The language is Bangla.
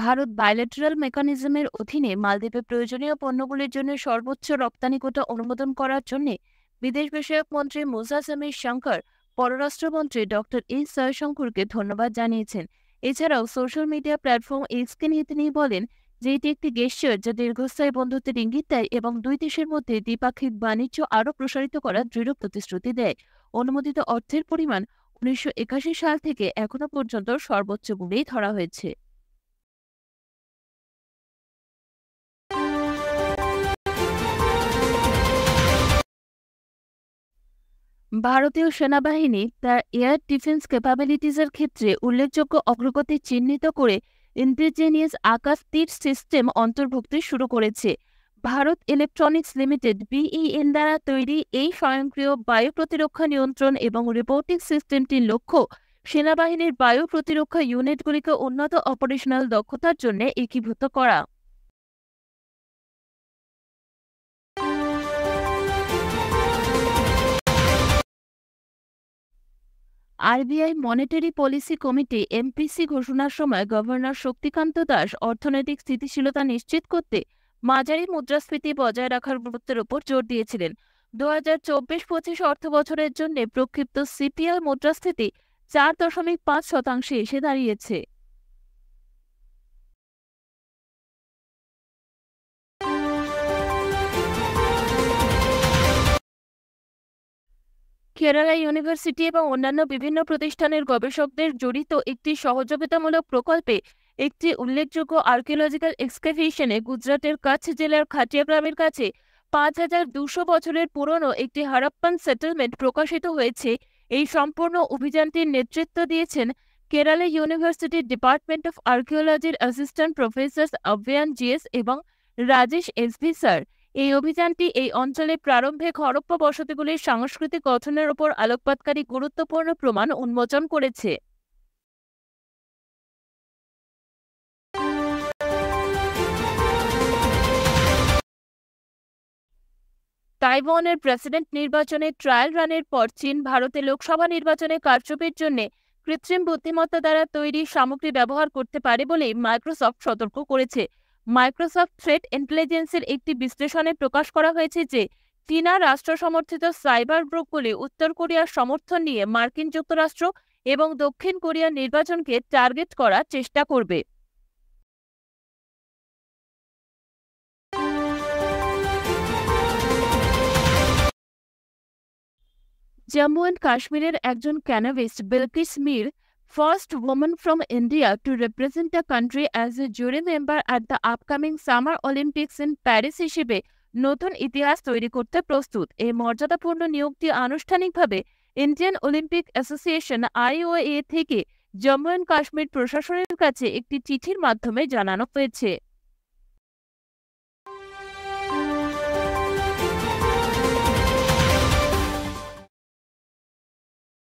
ভারত বাইলেটারাল মেকানিজমের অধীনে মালদ্বীপে প্রয়োজনীয় পণ্যগুলির জন্য সর্বোচ্চ রপ্তানি কোটা অনুমোদন করার জন্য বিদেশ বিষয়ক মন্ত্রী মুসা সামির শঙ্কর পররাষ্ট্রমন্ত্রী ডক্টর এস জয়শঙ্করকে ধন্যবাদ জানিয়েছেন। এছাড়াও সোশ্যাল মিডিয়া প্ল্যাটফর্ম এক্সকে নিয়ে তিনি বলেন যে এটি একটি গেস্টার যা দীর্ঘস্থায়ী বন্ধুত্বের ইঙ্গিত দেয় এবং দুই দেশের মধ্যে দ্বিপাক্ষিক বাণিজ্য আরও প্রসারিত করার দৃঢ় প্রতিশ্রুতি দেয়। অনুমোদিত অর্থের পরিমাণ 1981 সাল থেকে এখনো পর্যন্ত সর্বোচ্চ বলেই ধরা হয়েছে। ভারতীয় সেনাবাহিনী তার এয়ার ডিফেন্স ক্যাপাবিলিটিজের ক্ষেত্রে উল্লেখযোগ্য অগ্রগতি চিহ্নিত করে ইন্ডিজিনিয়াস আকাশ তীর সিস্টেম অন্তর্ভুক্তি শুরু করেছে। ভারত ইলেকট্রনিক্স লিমিটেড বিইএল দ্বারা তৈরি এই স্বয়ংক্রিয় বায়ু প্রতিরক্ষা নিয়ন্ত্রণ এবং রিপোর্টিং সিস্টেমটির লক্ষ্য সেনাবাহিনীর বায়ু প্রতিরক্ষা ইউনিটগুলিকে উন্নত অপারেশনাল দক্ষতার জন্য একীভূত করা। RBI monetary policy committee MPC ঘোষণার সময় গভর্নর শক্তিকান্ত দাস অর্থনৈতিক স্থিতিশীলতা নিশ্চিত করতে মাঝারি মুদ্রাস্ফীতি বজায় রাখার গুরুত্বের উপর জোর দিয়েছিলেন। 2024-25 অর্থবছরের জন্য প্রক্ষিপ্ত সিপিএল মুদ্রাস্ফীতি 4.5% এসে দাঁড়িয়েছে। কেরালা ইউনিভার্সিটি এবং অন্যান্য বিভিন্ন প্রতিষ্ঠানের গবেষকদের জড়িত একটি সহযোগিতামূলক প্রকল্পে একটি উল্লেখযোগ্য আর্কিওলজিক্যাল এক্সকাভেশনে গুজরাটের কাছ জেলার খাটিয়া গ্রামের কাছে 5200 বছরের পুরনো একটি হারাপ্পান সেটেলমেন্ট প্রকাশিত হয়েছে। এই সম্পূর্ণ অভিযানটির নেতৃত্ব দিয়েছেন কেরালা ইউনিভার্সিটির ডিপার্টমেন্ট অফ আর্কিওলজির অ্যাসিস্ট্যান্ট প্রফেসর অভয়ান জিএস এবং রাজেশ এসভি স্যার। এই অভিযানটি এই অঞ্চলে প্রারম্ভিক হরপ্পা বসতিগুলির সাংস্কৃতিক গঠনের উপর আলোকপাতকারী গুরুত্বপূর্ণ প্রমাণ উন্মোচন করেছে। তাইওয়ানের প্রেসিডেন্ট নির্বাচনে ট্রায়াল রানের পর চীন ভারতে লোকসভা নির্বাচনে কারচুপির জন্য কৃত্রিম বুদ্ধিমত্তা দ্বারা তৈরি সামগ্রী ব্যবহার করতে পারে বলে মাইক্রোসফট সতর্ক করেছে। মাইক্রোসফট থ্রেট ইন্টেলিজেন্সের একটি বিশ্লেষণে প্রকাশ করা হয়েছে যে চীনা রাষ্ট্র সমর্থিত সাইবার গ্রুপগুলি উত্তর কোরিয়ার সমর্থন নিয়ে মার্কিন যুক্তরাষ্ট্র এবং দক্ষিণ কোরিয়ার নির্বাচনকে টার্গেট করার চেষ্টা করবে। জম্মু অ্যান্ড কাশ্মীরের একজন canoeist Bilquis Mir, first woman from India to represent the country as a jury member at the upcoming summer Olympics in Paris হিসেবে নতুন ইতিহাস তৈরি করতে প্রস্তুত। এই মর্যাদাপূর্ণ নিয়োগটি আনুষ্ঠানিকভাবে ইন্ডিয়ান অলিম্পিক অ্যাসোসিয়েশন আইওএ থেকে জম্মু অ্যান্ড কাশ্মীর প্রশাসনের কাছে একটি চিঠির মাধ্যমে জানানো হয়েছে।